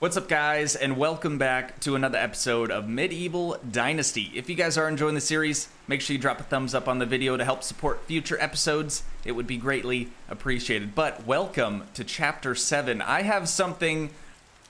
What's up, guys, and welcome back to another episode of Medieval Dynasty. If you guys are enjoying the series, make sure you drop a thumbs up on the video to help support future episodes. It would be greatly appreciated. But welcome to Chapter 7. I have something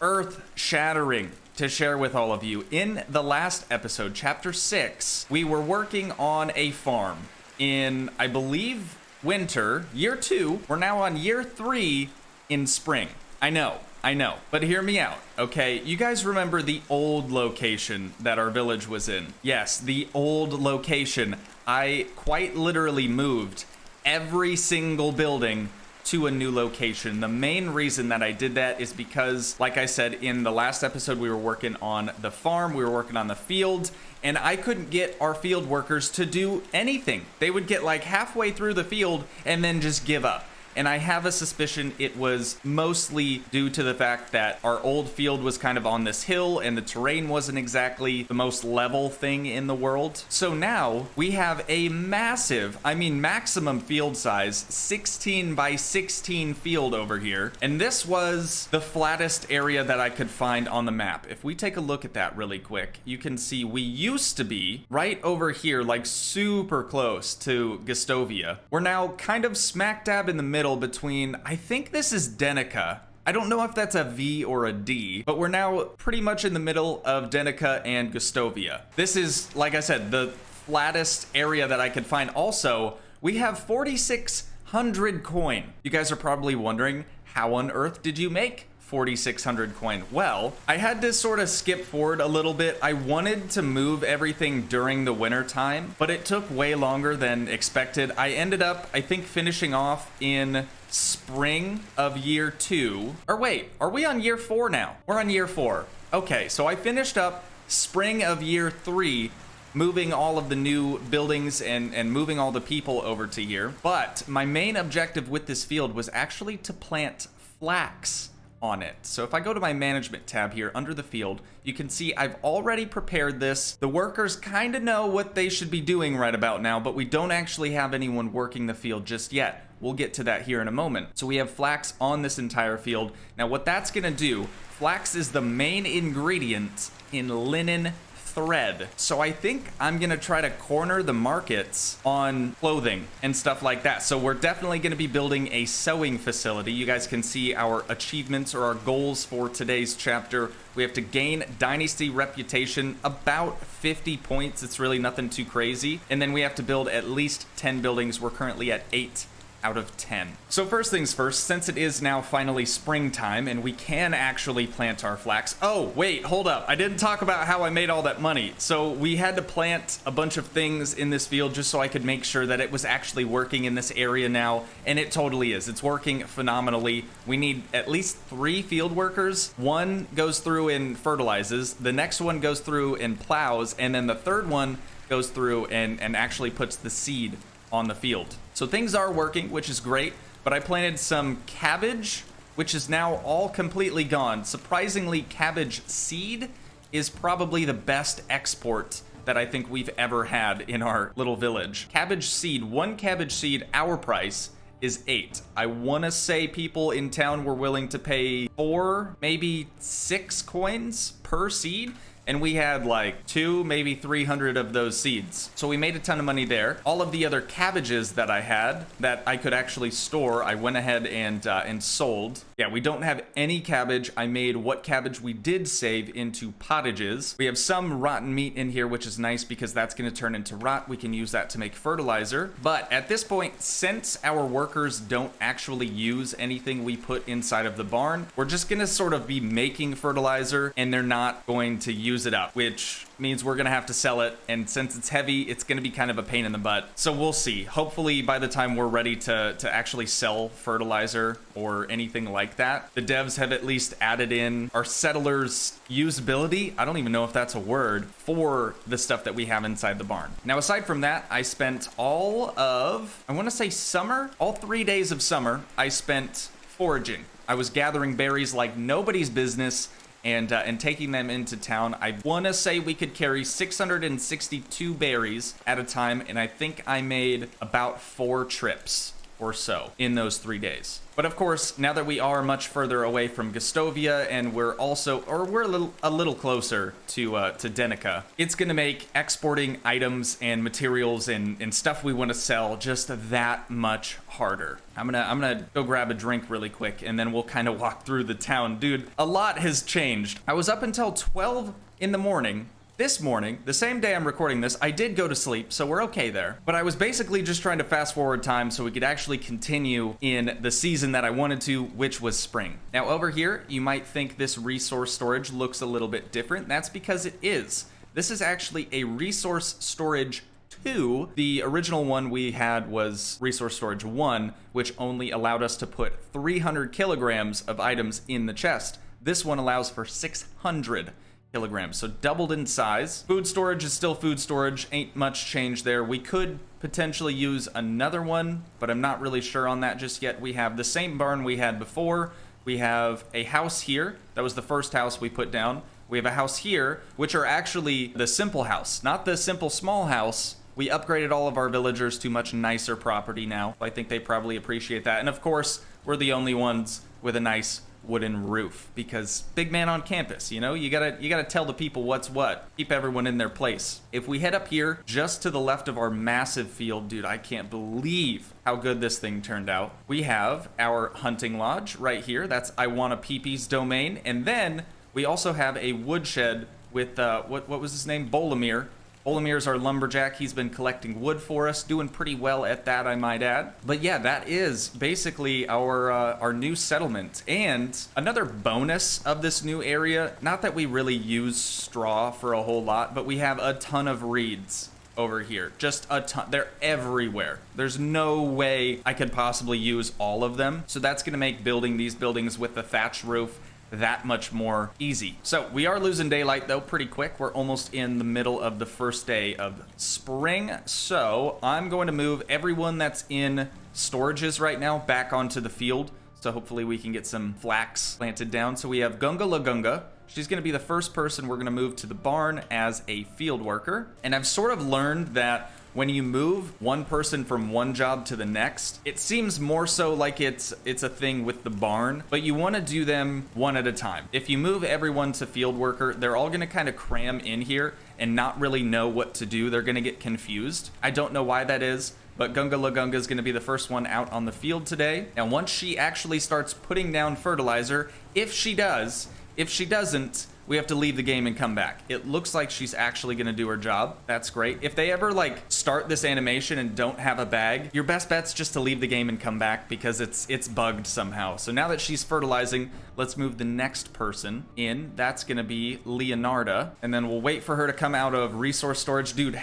earth-shattering to share with all of you. In the last episode, Chapter 6, we were working on a farm in, I believe, winter, year 2. We're now on year 3 in spring. I know, but hear me out, okay? You guys remember the old location that our village was in? Yes, the old location. I quite literally moved every single building to a new location. The main reason that I did that is because, like I said, in the last episode, we were working on the farm, we were working on the field, and I couldn't get our field workers to do anything. They would get like halfway through the field and then just give up. And I have a suspicion it was mostly due to the fact that our old field was kind of on this hill and the terrain wasn't exactly the most level thing in the world. So now we have a massive, maximum field size, 16 by 16 field over here. And this was the flattest area that I could find on the map. If we take a look at that really quick, you can see we used to be right over here, like super close to Gustovia. We're now kind of smack dab in the middle between, I think this is Denica. I don't know if that's a V or a D, but we're now pretty much in the middle of Denica and Gustovia. This is, like I said, the flattest area that I could find. Also, we have 4,600 coin. You guys are probably wondering, how on earth did you make 4,600 coin? Well, I had to sort of skip forward a little bit. I wanted to move everything during the winter time, but it took way longer than expected. I ended up, I think, finishing off in spring of year 2. Or wait, are we on year 4 now? We're on year 4. Okay, so I finished up spring of year 3, moving all of the new buildings and moving all the people over to here. But my main objective with this field was actually to plant flax on it. So if I go to my management tab here under the field, you can see I've already prepared this. The workers kind of know what they should be doing right about now, but we don't actually have anyone working the field just yet. We'll get to that here in a moment. So we have flax on this entire field. Now what that's gonna do, flax is the main ingredient in linen thread. So I think I'm gonna try to corner the markets on clothing and stuff like that. So we're definitely gonna be building a sewing facility. You guys can see our achievements or our goals for today's chapter. We have to gain Dynasty reputation, about 50 points. It's really nothing too crazy. And then we have to build at least 10 buildings. We're currently at 8 out of 10. So first things first, since it is now finally springtime and we can actually plant our flax. Oh, wait, hold up. I didn't talk about how I made all that money. So we had to plant a bunch of things in this field just so I could make sure that it was actually working in this area now. And it totally is. It's working phenomenally. We need at least 3 field workers. One goes through and fertilizes. The next one goes through and plows. And then the third one goes through and actually puts the seed on the field. So things are working, which is great, but I planted some cabbage, which is now all completely gone. Surprisingly, cabbage seed is probably the best export that I think we've ever had in our little village. Cabbage seed, 1 cabbage seed, our price is 8. I want to say people in town were willing to pay 4, maybe 6 coins per seed. And we had like 2, maybe 300 of those seeds. So we made a ton of money there. All of the other cabbages that I had that I could actually store, I went ahead and sold. Yeah, we don't have any cabbage. I made what cabbage we did save into pottages. We have some rotten meat in here, which is nice because that's gonna turn into rot. We can use that to make fertilizer. But at this point, since our workers don't actually use anything we put inside of the barn, we're just gonna sort of be making fertilizer and they're not going to use it up, which means we're gonna have to sell it, and since it's heavy, it's gonna be kind of a pain in the butt. So we'll see. Hopefully by the time we're ready to actually sell fertilizer or anything like that, the devs have at least added in our settlers usability, I don't even know if that's a word, for the stuff that we have inside the barn. Now aside from that, I spent all of, I want to say summer, all 3 days of summer, I spent foraging. I was gathering berries like nobody's business, and taking them into town. I want to say we could carry 662 berries at a time, and I think I made about 4 trips or so in those 3 days. But of course, now that we are much further away from Gustovia, and we're a little closer to Denica, it's gonna make exporting items and materials and stuff we want to sell just that much harder. I'm gonna go grab a drink really quick, and then we'll kind of walk through the town. Dude, a lot has changed. I was up until 12 in the morning. This morning, the same day I'm recording this, I did go to sleep, so we're okay there. But I was basically just trying to fast forward time so we could actually continue in the season that I wanted to, which was spring. Now over here, you might think this resource storage looks a little bit different. That's because it is. This is actually a resource storage 2. The original one we had was resource storage 1, which only allowed us to put 300 kilograms of items in the chest. This one allows for 600 kilograms, so doubled in size. Food storage is still food storage, ain't much change there. We could potentially use another one, but I'm not really sure on that just yet. We have the same barn we had before. We have a house here. That was the first house we put down. We have a house here, which are actually the simple house, not the simple small house. We upgraded all of our villagers to much nicer property now. I think they probably appreciate that. And of course, we're the only ones with a nice wooden roof, because big man on campus, you know, you gotta tell the people what's what, keep everyone in their place. If we head up here just to the left of our massive field, dude, I can't believe how good this thing turned out. We have our hunting lodge right here. That's I Wanna Peepee's domain. And then we also have a woodshed with what was his name, Bolomir. Bolomir's our lumberjack. He's been collecting wood for us, doing pretty well at that, I might add. But yeah, that is basically our new settlement. And another bonus of this new area, not that we really use straw for a whole lot, but we have a ton of reeds over here. Just a ton. They're everywhere. There's no way I could possibly use all of them. So that's going to make building these buildings with the thatch roof that much more easy. So we are losing daylight though pretty quick. We're almost in the middle of the first day of spring. So I'm going to move everyone that's in storages right now back onto the field. So hopefully we can get some flax planted down. So we have Gunga Lagunga. She's going to be the first person we're going to move to the barn as a field worker. And I've sort of learned that when you move one person from one job to the next, it seems more so like it's a thing with the barn, but you want to do them one at a time. If you move everyone to field worker, they're all going to kind of cram in here and not really know what to do. They're going to get confused. I don't know why that is, but Gunga Lagunga is going to be the first one out on the field today. And once she actually starts putting down fertilizer, if she does, if she doesn't, we have to leave the game and come back. It looks like she's actually gonna do her job. That's great. If they ever like start this animation and don't have a bag, your best bet's just to leave the game and come back because it's bugged somehow. So now that she's fertilizing, let's move the next person in. That's gonna be Leonarda. And then we'll wait for her to come out of resource storage. Dude,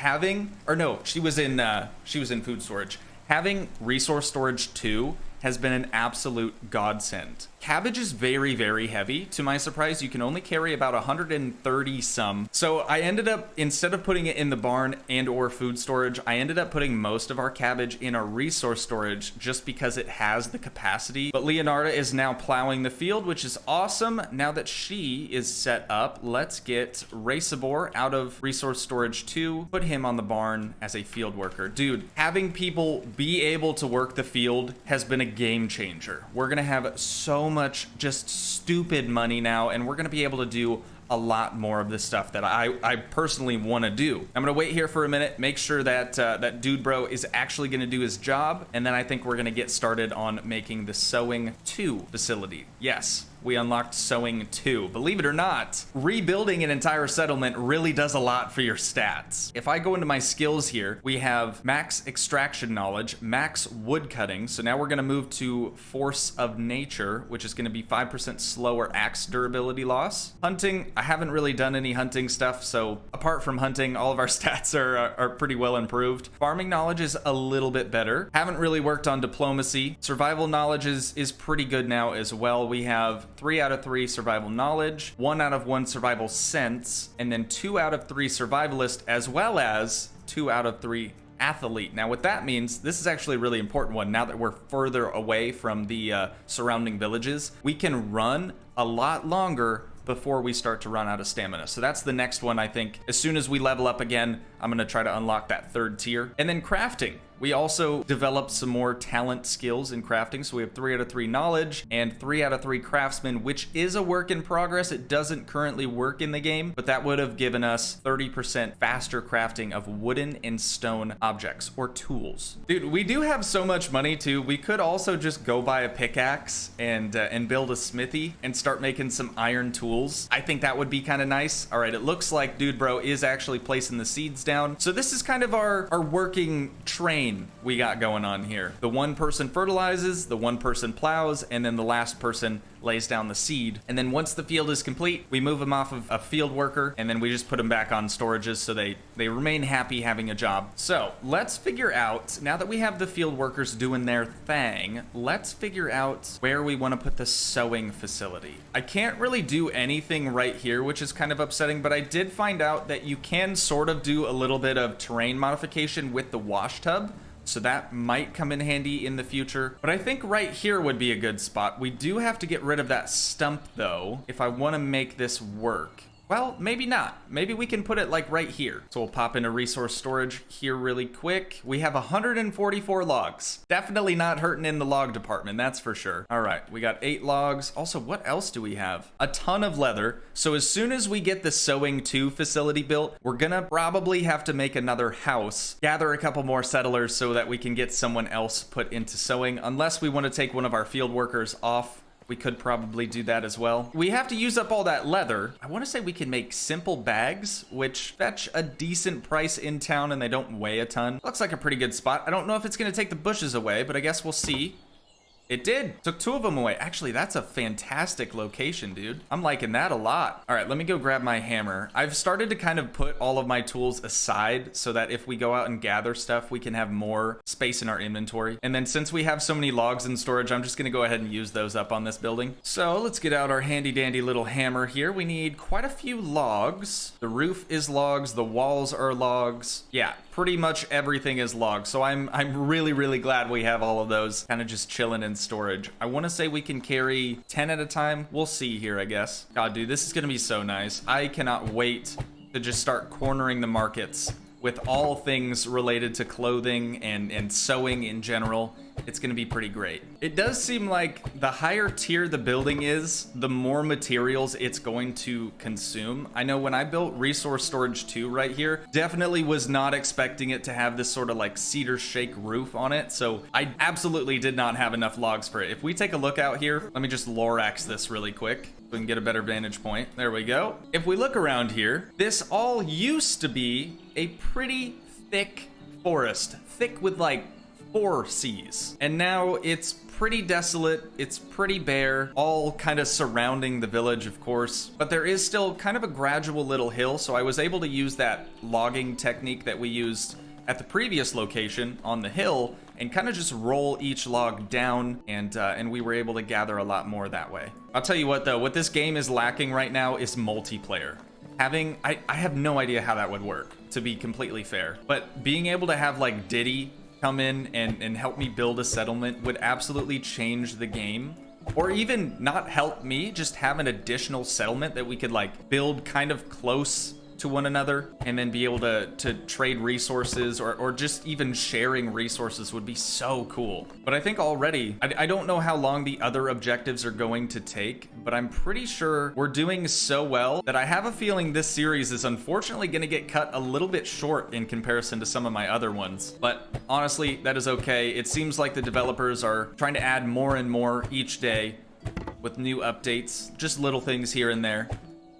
she was in food storage. Having resource storage 2 has been an absolute godsend. Cabbage is very, very heavy. To my surprise, you can only carry about 130 some. So I ended up, instead of putting it in the barn and or food storage, I ended up putting most of our cabbage in our resource storage just because it has the capacity. But Leonarda is now plowing the field, which is awesome. Now that she is set up, let's get Racebor out of resource storage 2, put him on the barn as a field worker. Dude, having people be able to work the field has been a game changer. We're gonna have so much just stupid money now, and we're gonna be able to do a lot more of the stuff that I personally want to do. I'm gonna wait here for a minute, make sure that that dude bro is actually gonna do his job, and then I think we're gonna get started on making the sewing 2 facility. Yes, we unlocked sewing 2. Believe it or not, rebuilding an entire settlement really does a lot for your stats. If I go into my skills here, we have max extraction knowledge, max wood cutting. So now we're gonna move to force of nature, which is gonna be 5% slower axe durability loss. Hunting, I haven't really done any hunting stuff, so apart from hunting, all of our stats are pretty well improved. Farming knowledge is a little bit better. Haven't really worked on diplomacy. Survival knowledge is pretty good now as well. We have 3 out of 3 survival knowledge, 1 out of 1 survival sense, and then 2 out of 3 survivalist, as well as 2 out of 3 athlete. Now what that means, this is actually a really important one. Now that we're further away from the surrounding villages, we can run a lot longer before we start to run out of stamina. So that's the next one, I think. As soon as we level up again, I'm gonna try to unlock that 3rd tier. And then crafting. We also developed some more talent skills in crafting. So we have 3 out of 3 knowledge and 3 out of 3 craftsman, which is a work in progress. It doesn't currently work in the game, but that would have given us 30% faster crafting of wooden and stone objects or tools. Dude, we do have so much money too. We could also just go buy a pickaxe and build a smithy and start making some iron tools. I think that would be kind of nice. All right, it looks like Dude Bro is actually placing the seeds down. So this is kind of our working train we got going on here. The one person fertilizes, the one person plows, and then the last person lays down the seed. And then once the field is complete, we move them off of a field worker, and then we just put them back on storages so they remain happy having a job. So let's figure out, now that we have the field workers doing their thing, let's figure out where we want to put the sewing facility. I can't really do anything right here, which is kind of upsetting, but I did find out that you can sort of do a little bit of terrain modification with the wash tub. So that might come in handy in the future. But I think right here would be a good spot. We do have to get rid of that stump though, if I want to make this work. Well, maybe not. Maybe we can put it like right here. So we'll pop into resource storage here really quick. We have 144 logs. Definitely not hurting in the log department, that's for sure. All right, we got 8 logs. Also, what else do we have? A ton of leather. So as soon as we get the sewing 2 facility built, we're gonna probably have to make another house, gather a couple more settlers so that we can get someone else put into sewing, unless we want to take one of our field workers off. We could probably do that as well. We have to use up all that leather. I want to say we can make simple bags, which fetch a decent price in town and they don't weigh a ton. Looks like a pretty good spot. I don't know if it's going to take the bushes away, but I guess we'll see. It did. Took 2 of them away. Actually, that's a fantastic location, dude. I'm liking that a lot. All right, let me go grab my hammer. I've started to kind of put all of my tools aside so that if we go out and gather stuff, we can have more space in our inventory. And then since we have so many logs in storage, I'm just gonna go ahead and use those up on this building. So let's get out our handy dandy little hammer here. We need quite a few logs. The roof is logs. The walls are logs. Yeah, pretty much everything is logs. So I'm really, really glad we have all of those kind of just chilling in storage. I want to say we can carry 10 at a time. We'll see here, I guess. God, dude, this is going to be so nice. I cannot wait to just start cornering the markets with all things related to clothing and sewing in general. It's going to be pretty great. It does seem like the higher tier the building is, the more materials it's going to consume. I know when I built Resource Storage 2 right here, definitely was not expecting it to have this sort of like cedar shake roof on it. So I absolutely did not have enough logs for it. If we take a look out here, let me just Lorax this really quick so we can get a better vantage point. There we go. If we look around here, this all used to be a pretty thick forest, thick with like 4 Cs. And now it's pretty desolate, it's pretty bare, all kind of surrounding the village, of course. But there is still kind of a gradual little hill, so I was able to use that logging technique that we used at the previous location on the hill and kind of just roll each log down, and we were able to gather a lot more that way. I'll tell you what though, what this game is lacking right now is multiplayer. I have no idea how that would work, to be completely fair. But being able to have like Diddy come in and help me build a settlement would absolutely change the game. Or even not help me, just have an additional settlement that we could like build kind of close to one another and then be able to trade resources or just even sharing resources would be so cool. But I think already, I don't know how long the other objectives are going to take, but I'm pretty sure we're doing so well that I have a feeling this series is unfortunately going to get cut a little bit short in comparison to some of my other ones. But honestly, that is okay. It seems like the developers are trying to add more and more each day with new updates, just little things here and there.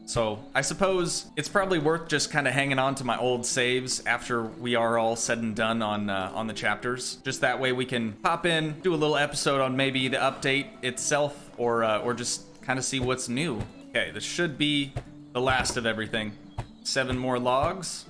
So I suppose it's probably worth just kind of hanging on to my old saves after we are all said and done on the chapters. Just that way we can pop in, do a little episode on maybe the update itself, or just kind of see what's new. Okay, this should be the last of everything. 7 more logs.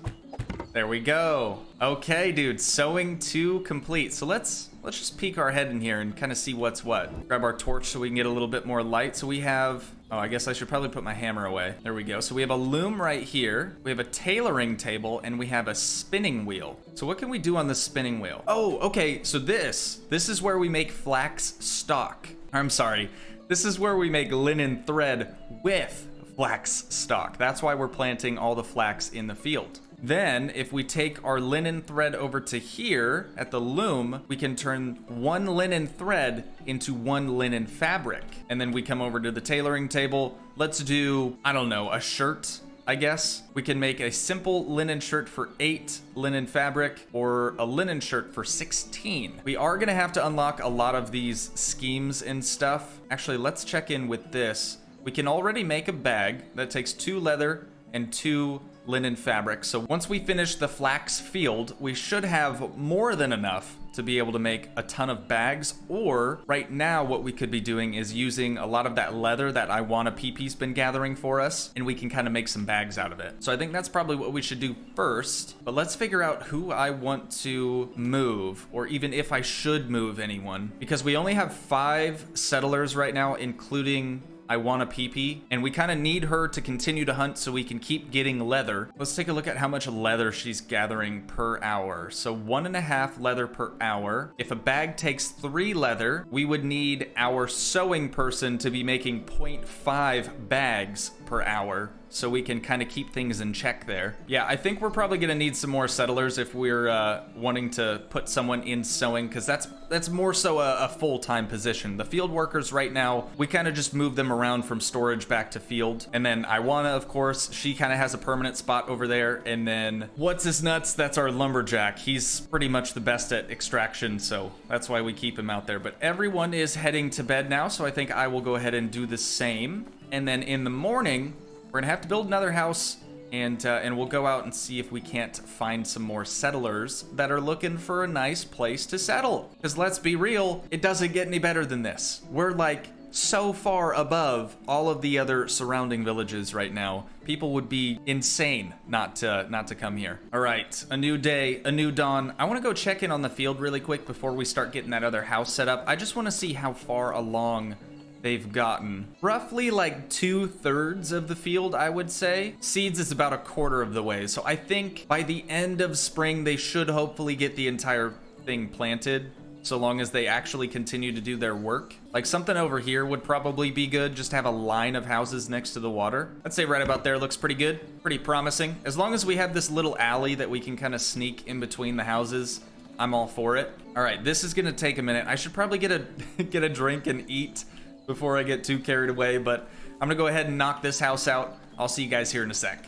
There we go. Okay, dude, sewing 2 complete. So let's just peek our head in here and kind of see what's what. Grab our torch so we can get a little bit more light. So we have, oh, I guess I should probably put my hammer away. There we go. So we have a loom right here. We have a tailoring table and we have a spinning wheel. So what can we do on the spinning wheel? Oh, okay. So this is where we make flax stock. I'm sorry. This is where we make linen thread with flax stock. That's why we're planting all the flax in the field. Then if we take our linen thread over to here at the loom, we can turn one linen thread into one linen fabric. And then we come over to the tailoring table. Let's do, I don't know, a shirt, I guess. We can make a simple linen shirt for 8 linen fabric or a linen shirt for 16. We are gonna have to unlock a lot of these schemes and stuff. Actually, let's check in with this. We can already make a bag that takes 2 leather and 2 linen fabric. So once we finish the flax field, we should have more than enough to be able to make a ton of bags. Or right now, what we could be doing is using a lot of that leather that I want a PP's been gathering for us, and we can kind of make some bags out of it. So I think that's probably what we should do first, but let's figure out who I want to move, or even if I should move anyone, because we only have 5 settlers right now, including I want a PP, and we kind of need her to continue to hunt so we can keep getting leather. Let's take a look at how much leather she's gathering per hour. So 1.5 leather per hour. If a bag takes 3 leather, we would need our sewing person to be making 0.5 bags per hour, so we can kind of keep things in check there. Yeah, I think we're probably gonna need some more settlers if we're wanting to put someone in sewing, because that's more so a full-time position. The field workers right now, we kind of just move them around from storage back to field. And then Iwana, of course, she kind of has a permanent spot over there. And then what's his nuts? That's our lumberjack. He's pretty much the best at extraction, so that's why we keep him out there. But everyone is heading to bed now, so I think I will go ahead and do the same. And then in the morning, we're gonna have to build another house, and we'll go out and see if we can't find some more settlers that are looking for a nice place to settle. Because let's be real, it doesn't get any better than this. We're like so far above all of the other surrounding villages right now. People would be insane not to come here. All right, a new day, a new dawn. I want to go check in on the field really quick before we start getting that other house set up. I just want to see how far along they've gotten. Roughly like 2/3 of the field, I would say. Seeds is about 1/4 of the way. So I think by the end of spring, they should hopefully get the entire thing planted, so long as they actually continue to do their work. Like something over here would probably be good, just have a line of houses next to the water. I'd say right about there looks pretty good, pretty promising. As long as we have this little alley that we can kind of sneak in between the houses, I'm all for it. All right, this is gonna take a minute. I should probably get a drink and eat before I get too carried away, but I'm gonna go ahead and knock this house out. I'll see you guys here in a sec.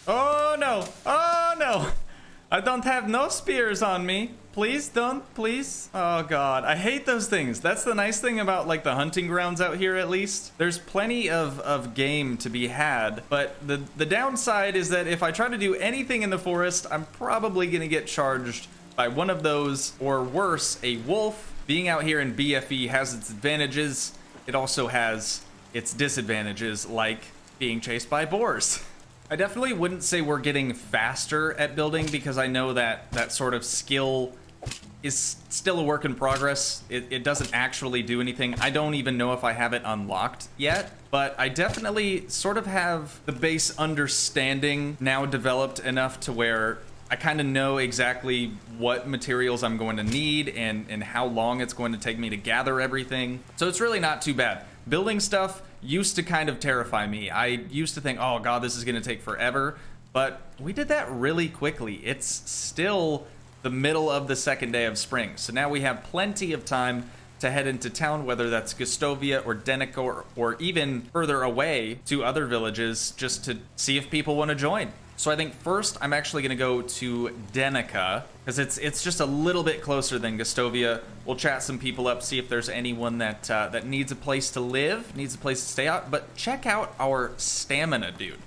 Oh no, oh no. I don't have no spears on me. Please don't, please. Oh God, I hate those things. That's the nice thing about like the hunting grounds out here at least. There's plenty of game to be had, but the downside is that if I try to do anything in the forest, I'm probably gonna get charged by one of those, or worse, a wolf. Being out here in BFE has its advantages. It also has its disadvantages, like being chased by boars. I definitely wouldn't say we're getting faster at building, because I know that that sort of skill is still a work in progress. It doesn't actually do anything. I don't even know if I have it unlocked yet, but I definitely sort of have the base understanding now developed enough to where I kind of know exactly what materials I'm going to need and how long it's going to take me to gather everything. So it's really not too bad. Building stuff used to kind of terrify me. I used to think, oh God, this is going to take forever. But we did that really quickly. It's still the middle of the 2nd day of spring. So now we have plenty of time to head into town, whether that's Gustovia or Denica or even further away to other villages, just to see if people want to join. So I think first I'm actually gonna go to Denica, because it's just a little bit closer than Gustovia. We'll chat some people up, see if there's anyone that needs a place to live, needs a place to stay out. But check out our stamina, dude.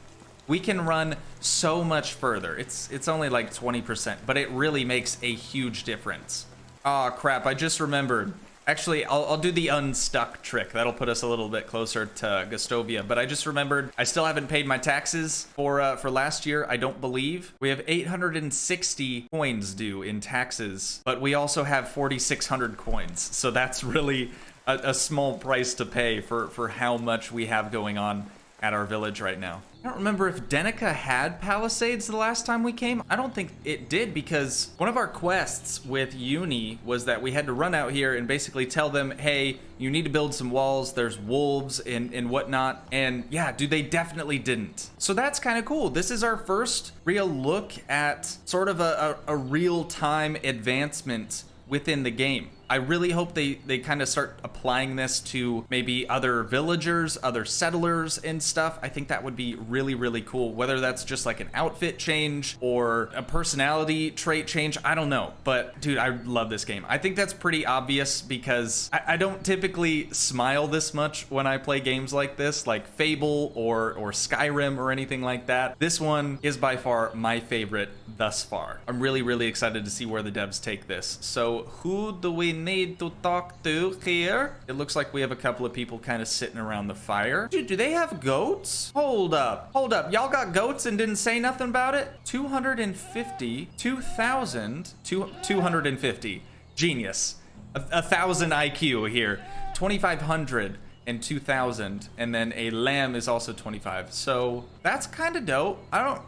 We can run so much further. It's only like 20%, but it really makes a huge difference. Oh crap, I just remembered. Actually, I'll do the unstuck trick. That'll put us a little bit closer to Gustovia. But I just remembered I still haven't paid my taxes for last year, I don't believe. We have 860 coins due in taxes, but we also have 4,600 coins. So that's really a small price to pay for how much we have going on. at our village right now. I don't remember if Denica had palisades the last time we came. I don't think it did, because one of our quests with Uni was that we had to run out here and basically tell them, hey, you need to build some walls. There's wolves and whatnot. And yeah, dude, they definitely didn't. So that's kind of cool. This is our first real look at sort of a real-time advancement within the game. I really hope they kind of start applying this to maybe other villagers, other settlers and stuff. I think that would be really, really cool. Whether that's just like an outfit change or a personality trait change, I don't know. But dude, I love this game. I think that's pretty obvious because I don't typically smile this much when I play games like this, like Fable or Skyrim or anything like that. This one is by far my favorite thus far. I'm really, really excited to see where the devs take this. So who do we need to talk to here? It looks like we have a couple of people kind of sitting around the fire. Dude, do they have goats? Hold up. Y'all got goats and didn't say nothing about it? 250, 2,000, 250. Genius. A 1,000 IQ here. 2,500 and 2,000, and then a lamb is also 25. So that's kind of dope.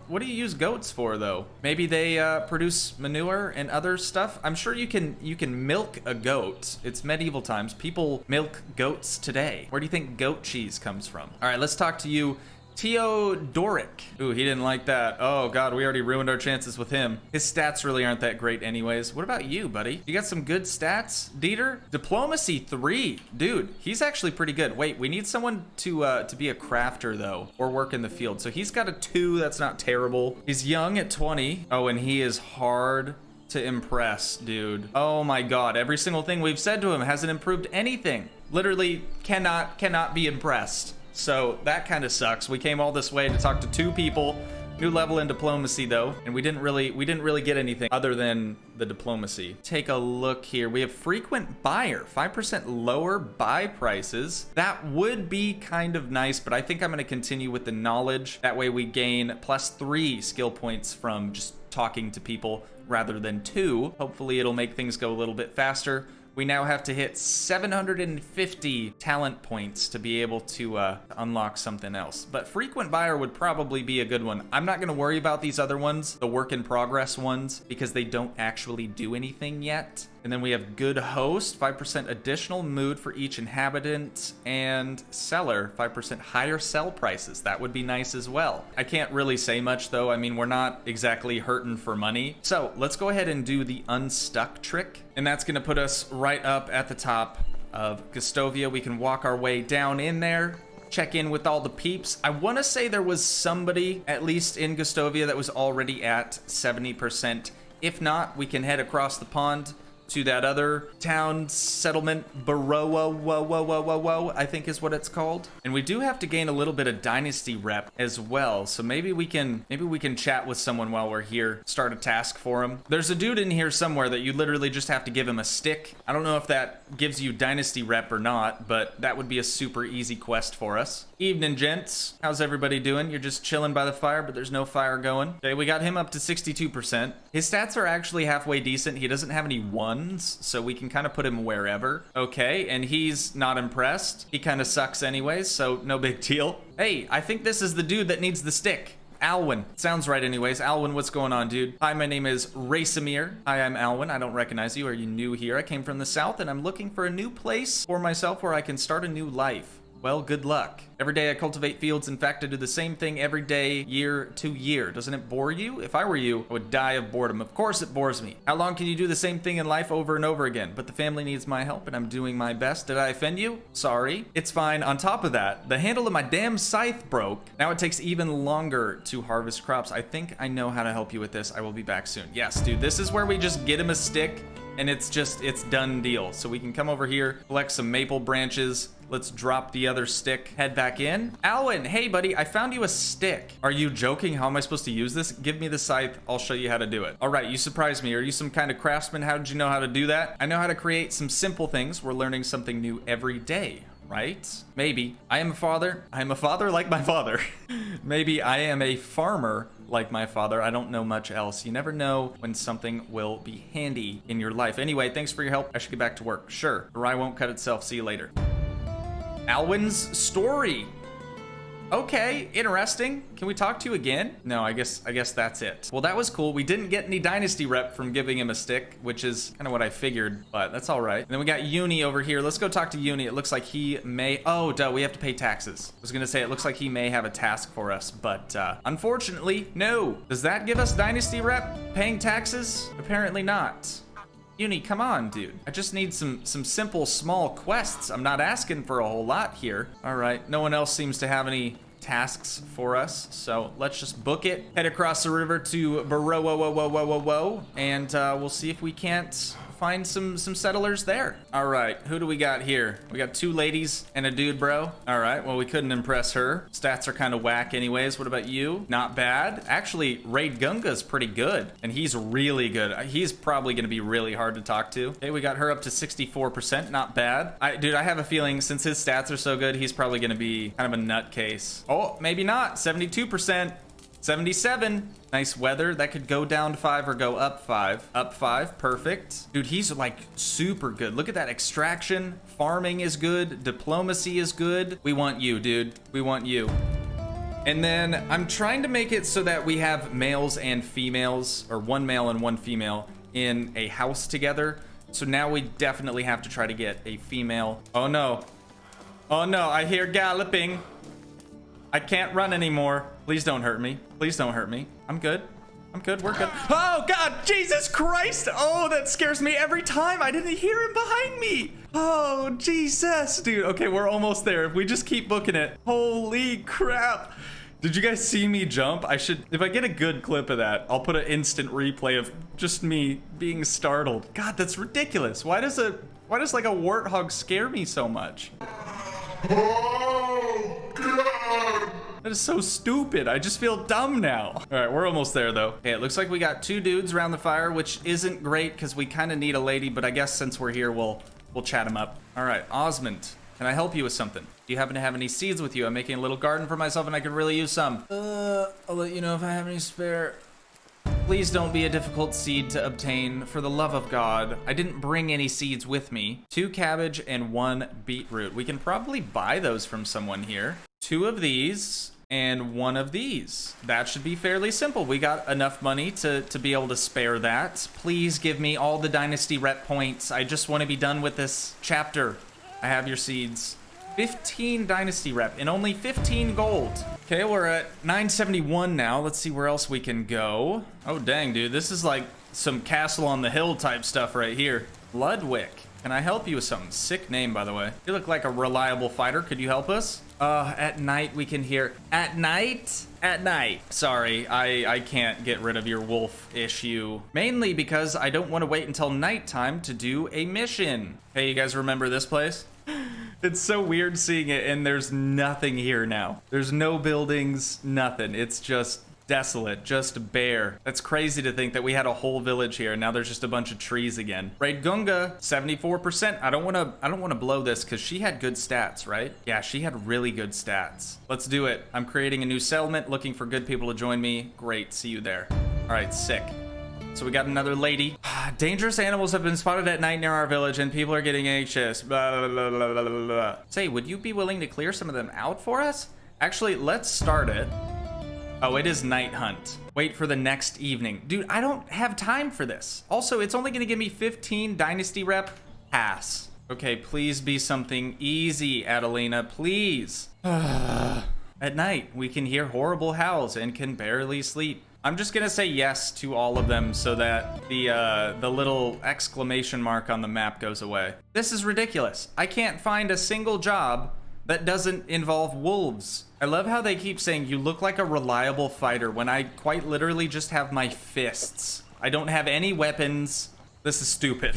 What do you use goats for though? Maybe they produce manure and other stuff. I'm sure you can milk a goat. It's medieval times. People milk goats today. Where do you think goat cheese comes from? All right, let's talk to you. Theodoric. Ooh, he didn't like that. Oh god, we already ruined our chances with him. His stats really aren't that great anyways. What about you, buddy? You got some good stats, Dieter? Diplomacy 3. Dude, he's actually pretty good. Wait, we need someone to be a crafter though, or work in the field. So he's got a 2, that's not terrible. He's young at 20. Oh, and he is hard to impress, dude. Oh my god, every single thing we've said to him hasn't improved anything. Literally cannot be impressed. So that kind of sucks. We came all this way to talk to 2 people. New level in diplomacy though, and we didn't really get anything other than the diplomacy. Take a look here. We have frequent buyer, 5% lower buy prices. That would be kind of nice, but I think I'm going to continue with the knowledge. That way we gain +3 skill points from just talking to people rather than 2. Hopefully it'll make things go a little bit faster. We now have to hit 750 talent points to be able to unlock something else. But frequent buyer would probably be a good one. I'm not going to worry about these other ones, the work in progress ones, because they don't actually do anything yet. And then we have good host, 5% additional mood for each inhabitant, and seller, 5% higher sell prices. That would be nice as well. I can't really say much though. I mean, we're not exactly hurting for money. So let's go ahead and do the unstuck trick. And that's gonna put us right up at the top of Gustovia. We can walk our way down in there, check in with all the peeps. I wanna say there was somebody, at least in Gustovia, that was already at 70%. If not, we can head across the pond to that other town settlement, Baroa, I think is what it's called. And we do have to gain a little bit of Dynasty rep as well. So maybe we can chat with someone while we're here, start a task for him. There's a dude in here somewhere that you literally just have to give him a stick. I don't know if that gives you Dynasty rep or not, but that would be a super easy quest for us. Evening, gents. How's everybody doing? You're just chilling by the fire, but there's no fire going. Okay, we got him up to 62%. His stats are actually halfway decent. He doesn't have any ones, so we can kind of put him wherever. Okay, and he's not impressed. He kind of sucks anyways, so no big deal. Hey, I think this is the dude that needs the stick. Alwyn. Sounds right anyways. Alwyn, what's going on, dude? Hi, my name is Racemir. Hi, I'm Alwyn. I don't recognize you. Are you new here? I came from the south, and I'm looking for a new place for myself where I can start a new life. Well, good luck. Every day I cultivate fields. In fact, I do the same thing every day, year to year. Doesn't it bore you? If I were you, I would die of boredom. Of course it bores me. How long can you do the same thing in life over and over again? But the family needs my help and I'm doing my best. Did I offend you? Sorry. It's fine. On top of that, the handle of my damn scythe broke. Now it takes even longer to harvest crops. I think I know how to help you with this. I will be back soon. Yes, dude, this is where we just get him a stick and it's done deal. So we can come over here, collect some maple branches. Let's drop the other stick, head back in. Alwyn, hey buddy, I found you a stick. Are you joking? How am I supposed to use this? Give me the scythe, I'll show you how to do it. All right, you surprised me. Are you some kind of craftsman? How did you know how to do that? I know how to create some simple things. We're learning something new every day, right? Maybe. I am a father. I am a father like my father. Maybe I am a farmer like my father. I don't know much else. You never know when something will be handy in your life. Anyway, thanks for your help. I should get back to work. Sure, the rye won't cut itself. See you later. Alwyn's story. Okay, interesting. Can we talk to you again? No, I guess that's it. Well, that was cool. We didn't get any Dynasty rep from giving him a stick, which is kind of what I figured, but that's all right. And then we got Uni over here. Let's go talk to Uni. It looks like he may... Oh, duh, we have to pay taxes. I was gonna say, it looks like he may have a task for us, but unfortunately, no. Does that give us Dynasty rep? Paying taxes? Apparently not. Uni, come on, dude. I just need some simple small quests. I'm not asking for a whole lot here. All right, no one else seems to have any tasks for us, so let's just book it. Head across the river to Baro, and we'll see if we can't find some settlers there. All right, who do we got here? We got 2 ladies and a dude, bro. All right, well, we couldn't impress her. Stats are kind of whack anyways. What about you? Not bad. Actually, Raid Gunga's pretty good, and he's really good. He's probably gonna be really hard to talk to. Okay, we got her up to 64%, not bad. Dude, I have a feeling since his stats are so good, he's probably gonna be kind of a nutcase. Oh, maybe not, 72%. 77. Nice weather. That could go down 5 or go up 5. Up 5. Perfect. Dude, he's like super good. Look at that extraction. Farming is good. Diplomacy is good. We want you, dude. We want you. And then I'm trying to make it so that we have males and females, or 1 male and 1 female in a house together. So now we definitely have to try to get a female. Oh no. Oh no, I hear galloping. I can't run anymore. Please don't hurt me. Please don't hurt me. I'm good. I'm good. We're good. Oh, God. Jesus Christ. Oh, that scares me every time. I didn't hear him behind me. Oh, Jesus, dude. Okay, we're almost there. If we just keep booking it. Holy crap. Did you guys see me jump? I should, if I get a good clip of that, I'll put an instant replay of just me being startled. God, that's ridiculous. Why does like a warthog scare me so much? Oh, God. That is so stupid. I just feel dumb now. All right, we're almost there though. Okay, it looks like we got 2 dudes around the fire, which isn't great because we kind of need a lady, but I guess since we're here, we'll chat him up. All right, Osmond, can I help you with something? Do you happen to have any seeds with you? I'm making a little garden for myself and I could really use some. I'll let you know if I have any spare. Please don't be a difficult seed to obtain, for the love of God. I didn't bring any seeds with me. 2 cabbage and 1 beetroot. We can probably buy those from someone here. 2 of these and 1 of these. That should be fairly simple. We got enough money to be able to spare that. Please give me all the Dynasty rep points. I just want to be done with this chapter. I have your seeds. 15 Dynasty rep and only 15 gold. Okay, we're at 971 now. Let's see where else we can go. Oh, dang, dude. This is like some Castle on the Hill type stuff right here. Ludwig. Can I help you with something? Sick name, by the way. You look like a reliable fighter. Could you help us? At night we can hear. At night? At night. Sorry, I can't get rid of your wolf issue. Mainly because I don't want to wait until nighttime to do a mission. Hey, you guys remember this place? It's so weird seeing it and there's nothing here now. There's no buildings, nothing. It's just desolate, just bare. That's crazy to think that we had a whole village here and now there's just a bunch of trees again. Raid Gunga, 74%. I don't want to blow this because she had good stats, right? Yeah, she had really good stats. Let's do it. I'm creating a new settlement, looking for good people to join me. Great, see you there. All right, sick. So we got another lady. Dangerous animals have been spotted at night near our village and people are getting anxious. Blah, blah, blah, blah, blah, blah. Say, would you be willing to clear some of them out for us? Actually, let's start it. Oh, it is night hunt. Wait for the next evening. Dude, I don't have time for this. Also, it's only gonna give me 15 Dynasty rep. Pass. Okay, please be something easy, Adelina, please. At night, we can hear horrible howls and can barely sleep. I'm just gonna say yes to all of them so that the little exclamation mark on the map goes away. This is ridiculous. I can't find a single job that doesn't involve wolves. I love how they keep saying you look like a reliable fighter when I quite literally just have my fists. I don't have any weapons. This is stupid.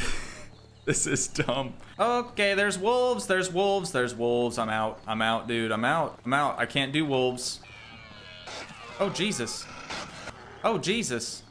This is dumb. Okay, there's wolves, there's wolves, there's wolves. I'm out, dude, I'm out. I can't do wolves. Oh, Jesus. Oh, Jesus.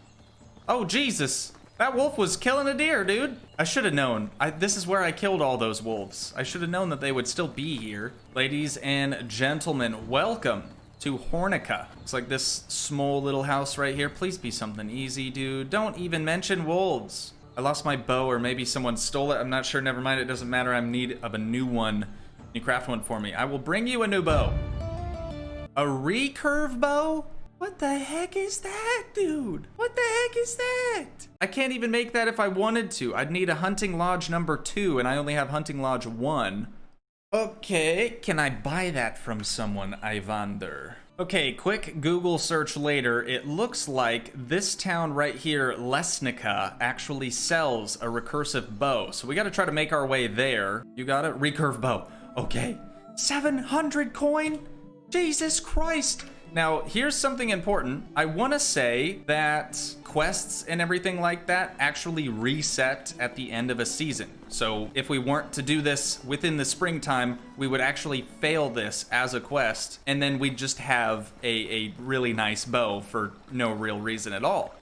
Oh, Jesus. That wolf was killing a deer, dude. I should have known. This is where I killed all those wolves. I should have known that they would still be here. Ladies and gentlemen, welcome to Hornica. It's like this small little house right here. Please be something easy, dude. Don't even mention wolves. I lost my bow or maybe someone stole it. I'm not sure. Never mind. It doesn't matter. I'm in need of a new one. Can you craft one for me? I will bring you a new bow. A recurve bow? What the heck is that, dude? What the heck is that? I can't even make that if I wanted to. I'd need a hunting lodge number 2, and I only have hunting lodge 1. Okay, can I buy that from someone, I wonder? Okay, quick Google search later. It looks like this town right here, Lesnica, actually sells a recursive bow. So we gotta try to make our way there. You got it? Recurve bow. Okay. 700 coin? Jesus Christ. Now, here's something important. I want to say that quests and everything like that actually reset at the end of a season. So if we weren't to do this within the springtime, we would actually fail this as a quest, and then we'd just have a really nice bow for no real reason at all.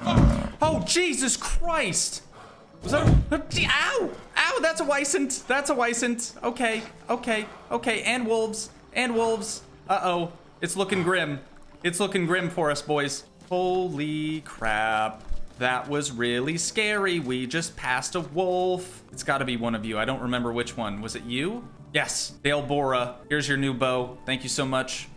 Oh, Jesus Christ! Was that ow! Ow, that's a Wysant! That's a Wysant! Okay, okay, okay, and wolves. And wolves. Uh-oh. It's looking grim. It's looking grim for us, boys. Holy crap. That was really scary. We just passed a wolf. It's got to be one of you. I don't remember which one. Was it you? Yes. Dale Bora. Here's your new bow. Thank you so much.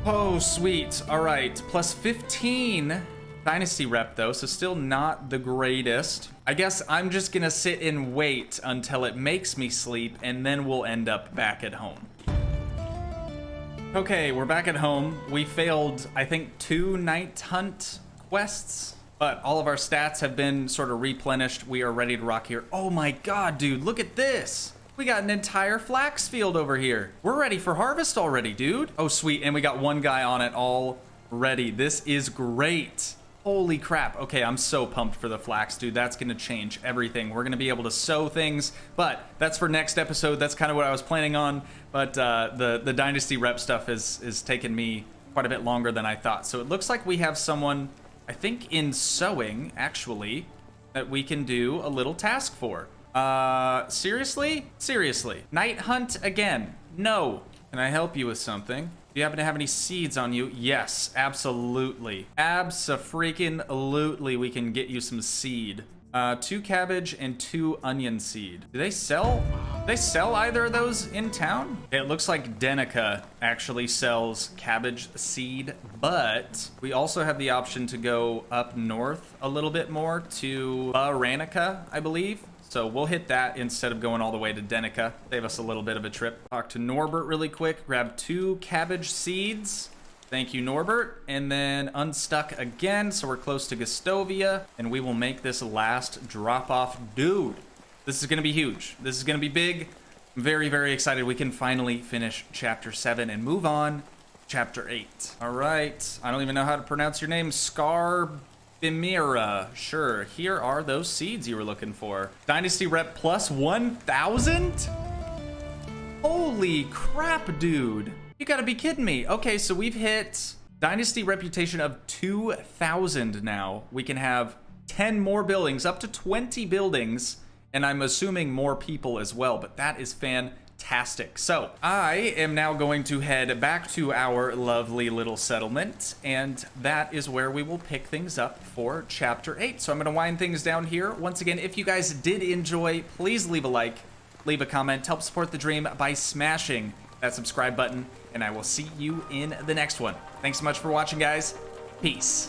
Oh, sweet. All right. Plus 15. Dynasty rep, though, so still not the greatest. I guess I'm just going to sit and wait until it makes me sleep, and then we'll end up back at home. Okay, we're back at home. We failed, I think, 2 night hunt quests, but all of our stats have been sort of replenished. We are ready to rock here. Oh my god, dude, look at this. We got an entire flax field over here. We're ready for harvest already, dude. Oh, sweet, and we got one guy on it already. This is great. Holy crap. Okay, I'm so pumped for the flax, dude. That's gonna change everything. We're gonna be able to sow things, but that's for next episode. That's kind of what I was planning on, but the Dynasty rep stuff is taking me quite a bit longer than I thought. So it looks like we have someone, I think in sowing, actually, that we can do a little task for. Seriously? Seriously. Night hunt again. No. Can I help you with something? Do you happen to have any seeds on you? Yes, absolutely. Abso-freaking-lutely, we can get you some seed. 2 cabbage and 2 onion seed. Do they sell? Do they sell either of those in town? It looks like Denica actually sells cabbage seed, but we also have the option to go up north a little bit more to Ranica, I believe. So we'll hit that instead of going all the way to Denica. Save us a little bit of a trip. Talk to Norbert really quick. Grab 2 cabbage seeds. Thank you, Norbert. And then unstuck again, so we're close to Gustovia. And we will make this last drop-off. Dude, this is going to be huge. This is going to be big. I'm very, very excited. We can finally finish Chapter 7 and move on to Chapter 8. All right. I don't even know how to pronounce your name. Bimira, sure. Here are those seeds you were looking for. Dynasty rep plus 1,000? Holy crap, dude. You gotta be kidding me. Okay, so we've hit Dynasty reputation of 2,000 now. We can have 10 more buildings, up to 20 buildings, and I'm assuming more people as well, but that is fantastic. So I am now going to head back to our lovely little settlement, and that is where we will pick things up for Chapter 8. So I'm going to wind things down here. Once again, if you guys did enjoy, please leave a like, leave a comment, help support the dream by smashing that subscribe button, and I will see you in the next one. Thanks so much for watching, guys. Peace.